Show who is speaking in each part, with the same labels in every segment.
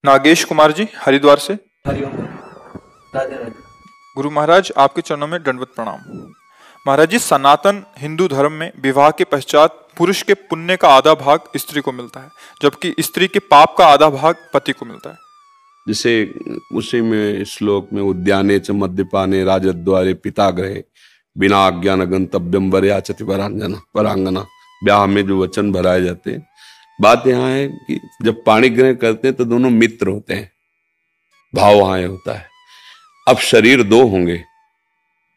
Speaker 1: नागेश कुमार जी हरिद्वार से।
Speaker 2: हरिओम। राधे राधे।
Speaker 1: गुरु महाराज आपके चरणों में दंडवत प्रणाम। महाराज जी, सनातन हिंदू धर्म में विवाह के पश्चात पुरुष के पुण्य का आधा भाग स्त्री को मिलता है, जबकि स्त्री के पाप का आधा भाग पति को मिलता है।
Speaker 3: जिसे उसी में श्लोक में उद्याने च मद्यपाने राजद्वारे पिता गृहे बिना आज्ञान गंतव्यम वरयाचति वरांगना, ब्याह में जो वचन भराए जाते हैं। बात यहाँ है कि जब पाणी ग्रहण करते हैं तो दोनों मित्र होते हैं, भाव वहां होता है। अब शरीर दो होंगे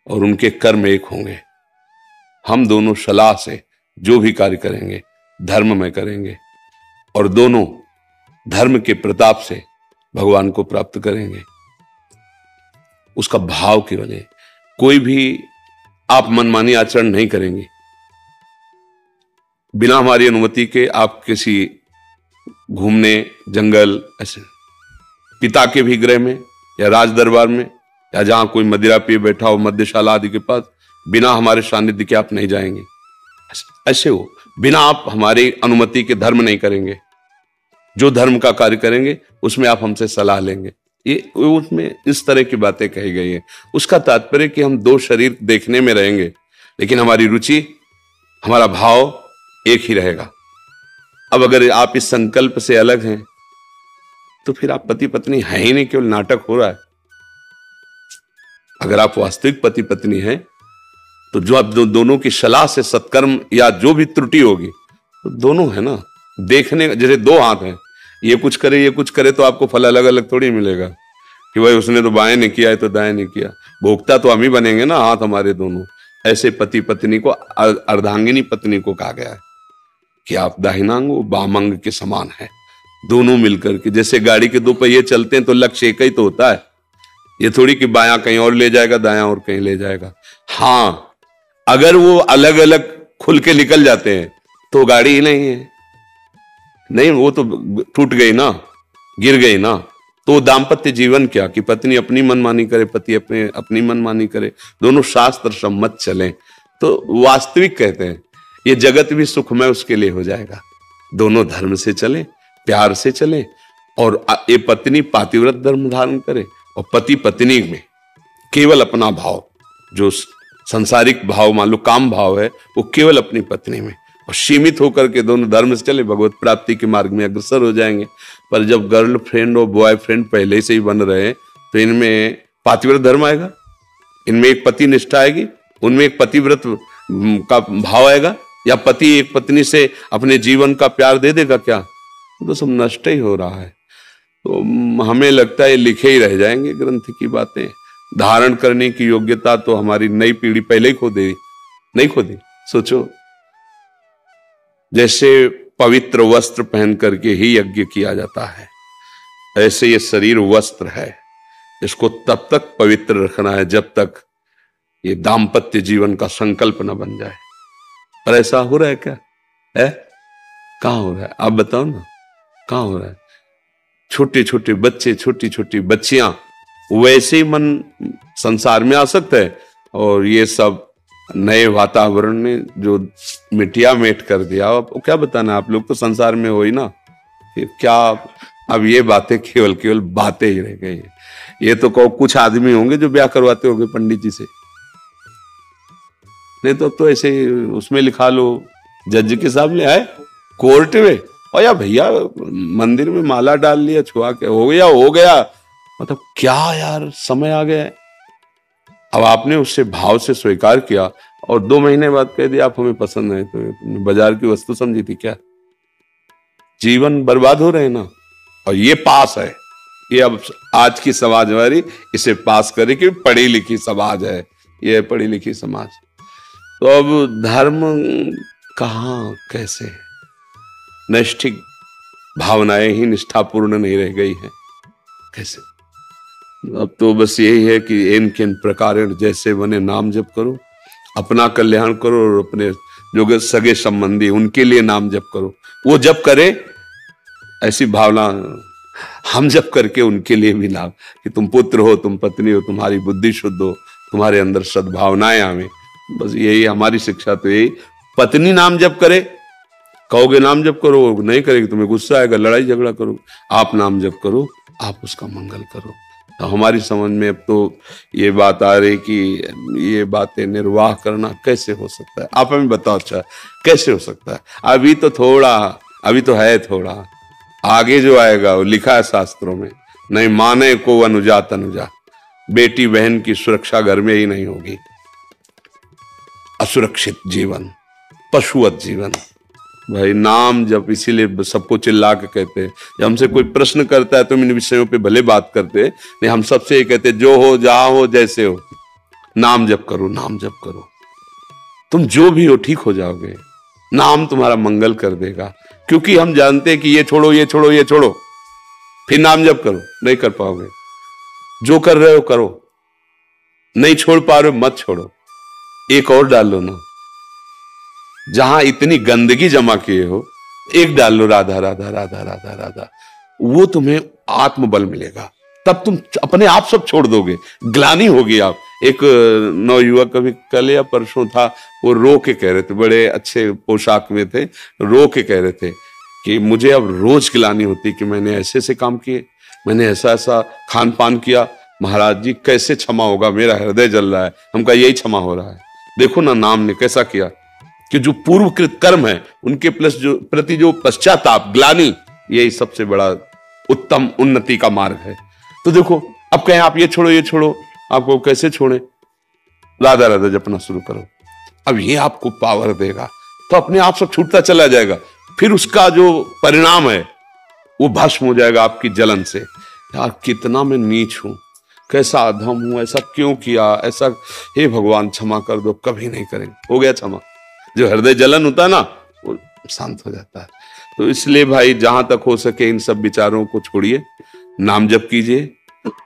Speaker 3: और उनके कर्म एक होंगे। हम दोनों सलाह से जो भी कार्य करेंगे धर्म में करेंगे और दोनों धर्म के प्रताप से भगवान को प्राप्त करेंगे। उसका भाव केवल है, कोई भी आप मनमानी आचरण नहीं करेंगे। बिना हमारी अनुमति के आप किसी घूमने जंगल ऐसे पिता के भी गृह में या राज दरबार में या जहां कोई मदिरा पिए बैठा हो मद्यशाला आदि के पास, बिना हमारे सानिध्य के आप नहीं जाएंगे। ऐसे हो, बिना आप हमारी अनुमति के धर्म नहीं करेंगे। जो धर्म का कार्य करेंगे उसमें आप हमसे सलाह लेंगे। ये उसमें इस तरह की बातें कही गई है। उसका तात्पर्य कि हम दो शरीर देखने में रहेंगे, लेकिन हमारी रुचि, हमारा भाव एक ही रहेगा। अब अगर आप इस संकल्प से अलग हैं तो फिर आप पति पत्नी हैं ही नहीं, केवल नाटक हो रहा है। अगर आप वास्तविक पति पत्नी हैं तो जो आप दोनों की सलाह से सत्कर्म या जो भी त्रुटि होगी तो दोनों है ना। देखने जैसे दो हाथ हैं, ये कुछ करे ये कुछ करे तो आपको फल अलग अलग थोड़ी मिलेगा कि भाई उसने तो बाएं नहीं किया है तो दाएं नहीं किया। भोक्ता तो हम ही बनेंगे ना, हाथ हमारे दोनों। ऐसे पति पत्नी को अर्धांगिनी पत्नी को कहा गया है कि आप दाहिनांग बामांग के समान है। दोनों मिलकर के, जैसे गाड़ी के दो पहिए चलते हैं तो लक्ष्य एक ही तो होता है। ये थोड़ी कि बायां कहीं और ले जाएगा दायां और कहीं ले जाएगा। हाँ, अगर वो अलग अलग खुल के निकल जाते हैं तो गाड़ी ही नहीं है। नहीं, वो तो टूट गई ना, गिर गई ना। तो दाम्पत्य जीवन क्या कि पत्नी अपनी मनमानी करे, पति अपनी मनमानी करे, दोनों शास्त्र सम्मत चलें तो वास्तविक कहते हैं ये जगत भी सुखमय उसके लिए हो जाएगा। दोनों धर्म से चलें, प्यार से चलें और ये पत्नी पातिव्रत धर्म धारण करे और पति पत्नी में केवल अपना भाव, जो संसारिक भाव मान लो काम भाव है, वो केवल अपनी पत्नी में और सीमित होकर के दोनों धर्म से चले, भगवत प्राप्ति के मार्ग में अग्रसर हो जाएंगे। पर जब गर्लफ्रेंड और बॉयफ्रेंड पहले से ही बन रहे हैं तो इनमें पातिव्रत धर्म आएगा, इनमें एक पति निष्ठा आएगी, उनमें एक पतिव्रत का भाव आएगा, या पति एक पत्नी से अपने जीवन का प्यार दे देगा क्या? तो सब नष्ट ही हो रहा है। तो हमें लगता है लिखे ही रह जाएंगे ग्रंथ की बातें। धारण करने की योग्यता तो हमारी नई पीढ़ी पहले ही खो दे, नहीं खो दी। सोचो, जैसे पवित्र वस्त्र पहन करके ही यज्ञ किया जाता है, ऐसे ये शरीर वस्त्र है। इसको तब तक पवित्र रखना है जब तक ये दाम्पत्य जीवन का संकल्प न बन जाए। पर ऐसा हो रहा है क्या? है कहां हो रहा है? आप बताओ ना, कहां हो रहा है? छोटे छोटे बच्चे, छोटी छोटी बच्चियां वैसे ही मन संसार में आसक्त है और ये सब नए वातावरण ने जो मिटिया मेट कर दिया। अब क्या बताना, आप लोग तो संसार में हो ही ना, फिर क्या? अब ये बातें केवल केवल बातें ही रह गई है। ये तो कुछ आदमी होंगे जो ब्याह करवाते होंगे पंडित जी से, नहीं तो ऐसे उसमें लिखा लो जज के सामने आए कोर्ट में, और या भैया मंदिर में माला डाल लिया, छुआ के हो गया। मतलब क्या यार, समय आ गया है। अब आपने उससे भाव से स्वीकार किया और 2 महीने बाद कह दिया आप हमें पसंद नहीं, तो बाजार की वस्तु समझी थी क्या? जीवन बर्बाद हो रहे हैं ना। और ये पास है, ये अब आज की समाज हमारी इसे पास करे कि पढ़ी लिखी समाज है, ये पढ़ी लिखी समाज। तो अब धर्म कहां, कैसे? नैष्ठिक भावनाएं ही निष्ठापूर्ण नहीं रह गई हैं, कैसे? अब तो बस यही है कि इन किन प्रकार जैसे बने नाम जप करो, अपना कल्याण करो और अपने जो सगे संबंधी उनके लिए नाम जप करो। वो जप करे ऐसी भावना हम जप करके उनके लिए भी नाम, कि तुम पुत्र हो, तुम पत्नी हो, तुम्हारी बुद्धि शुद्ध हो, तुम्हारे अंदर सद्भावनाएं आवे। बस यही हमारी शिक्षा तो यही। पत्नी नाम जप करे, कहोगे नाम जप करो, नहीं करेगी तुम्हें गुस्सा आएगा, लड़ाई झगड़ा करो। आप नाम जप करो, आप उसका मंगल करो। तो हमारी समझ में अब तो ये बात आ रही कि ये बातें निर्वाह करना कैसे हो सकता है। आप हमें बताओ, अच्छा कैसे हो सकता है? अभी तो है थोड़ा, आगे जो आएगा वो लिखा है शास्त्रों में, नहीं माने को अनुजा तनुजा, बेटी बहन की सुरक्षा घर में ही नहीं होगी। असुरक्षित जीवन, पशुवत जीवन। भाई नाम जब, इसीलिए सबको चिल्ला के कहते हैं, जब हमसे कोई प्रश्न करता है तो इन विषयों पे भले बात करते हैं, नहीं हम सबसे ये कहते हैं जो हो जहां हो जैसे हो, नाम जप करो, नाम जप करो। तुम जो भी हो ठीक हो जाओगे, नाम तुम्हारा मंगल कर देगा। क्योंकि हम जानते हैं कि ये छोड़ो ये छोड़ो ये छोड़ो, फिर नाम जप करो, नहीं कर पाओगे। जो कर रहे हो करो, नहीं छोड़ पा रहे हो मत छोड़ो, एक और डाल लो ना। जहां इतनी गंदगी जमा किए हो, एक डाल लो राधा राधा राधा राधा राधा, वो तुम्हें आत्मबल मिलेगा। तब तुम अपने आप सब छोड़ दोगे, ग्लानि होगी। आप एक नवयुवक कभी कल या परसों था, वो रो के कह रहे थे, बड़े अच्छे पोशाक में थे, रो के कह रहे थे कि मुझे अब रोज ग्लानि होती कि मैंने ऐसे ऐसे काम किए, मैंने ऐसा ऐसा खान पान किया, महाराज जी कैसे क्षमा होगा, मेरा हृदय जल रहा है। हमका यही क्षमा हो रहा है। देखो ना नाम ने कैसा किया कि जो पूर्वकृत कर्म है उनके प्रति जो पश्चाताप, ग्लानि, यही सबसे बड़ा उत्तम उन्नति का मार्ग है। तो देखो अब कहें आप ये छोड़ो ये छोड़ो, आपको कैसे छोड़े? राधा राधा जपना शुरू करो, अब ये आपको पावर देगा, तो अपने आप सब छूटता चला जाएगा। फिर उसका जो परिणाम है वो भस्म हो जाएगा आपकी जलन से। यार कितना मैं नीच हूं, कैसा अधम हूं, ऐसा क्यों किया, ऐसा, हे भगवान क्षमा कर दो। कभी नहीं करेंगे, हो गया क्षमा। जो हृदय जलन होता है ना वो शांत हो जाता है। तो इसलिए भाई जहां तक हो सके इन सब विचारों को छोड़िए, नाम जप कीजिए,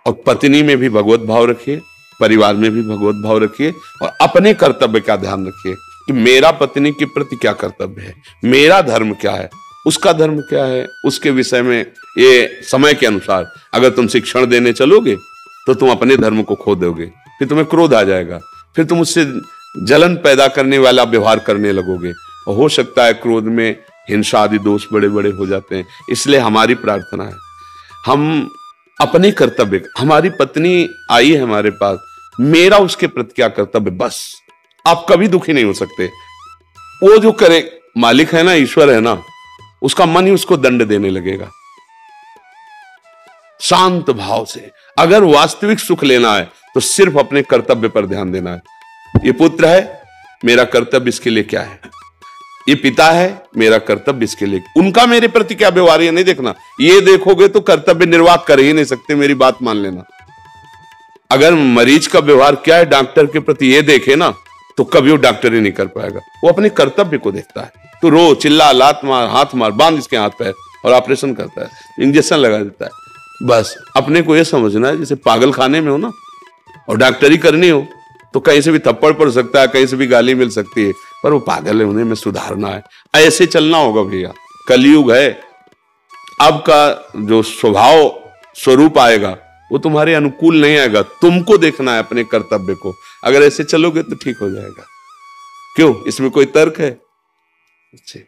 Speaker 3: और पत्नी में भी भगवत भाव रखिए, परिवार में भी भगवत भाव रखिए, और अपने कर्तव्य का ध्यान रखिए कि मेरा पत्नी के प्रति क्या कर्तव्य है, मेरा धर्म क्या है, उसका धर्म क्या है। उसके विषय में ये समय के अनुसार अगर तुम शिक्षण देने चलोगे तो तुम अपने धर्म को खो दोगे, फिर तुम्हें क्रोध आ जाएगा, फिर तुम उससे जलन पैदा करने वाला व्यवहार करने लगोगे, और हो सकता है क्रोध में हिंसा आदि दोष बड़े बड़े हो जाते हैं। इसलिए हमारी प्रार्थना है, हम अपने कर्तव्य, हमारी पत्नी आई है हमारे पास, मेरा उसके प्रति क्या कर्तव्य, बस। आप कभी दुखी नहीं हो सकते। वो जो करे, मालिक है ना, ईश्वर है ना, उसका मन ही उसको दंड देने लगेगा। शांत भाव से अगर वास्तविक सुख लेना है तो सिर्फ अपने कर्तव्य पर ध्यान देना है। ये पुत्र है, मेरा कर्तव्य इसके लिए क्या है, ये पिता है, मेरा कर्तव्य इसके लिए, उनका मेरे प्रति क्या व्यवहार है नहीं देखना। ये देखोगे तो कर्तव्य निर्वाह कर ही नहीं सकते, मेरी बात मान लेना। अगर मरीज का व्यवहार क्या है डॉक्टर के प्रति ये देखे ना, तो कभी वो डॉक्टर ही नहीं कर पाएगा। वो अपने कर्तव्य को देखता है, तो रो चिल्ला, लात मार, हाथ मार, बांध इसके हाथ पैर, और ऑपरेशन करता है, इंजेक्शन लगा देता है। बस अपने को ये समझना है जैसे पागल खाने में हो ना, और डॉक्टरी करनी हो तो कहीं से भी थप्पड़ पड़ सकता है, कहीं से भी गाली मिल सकती है, पर वो पागल है, उन्हें में सुधारना है। ऐसे चलना होगा भैया, कलयुग है। अब का जो स्वभाव स्वरूप आएगा वो तुम्हारे अनुकूल नहीं आएगा, तुमको देखना है अपने कर्तव्य को। अगर ऐसे चलोगे तो ठीक हो जाएगा। क्यों, इसमें कोई तर्क है? अच्छे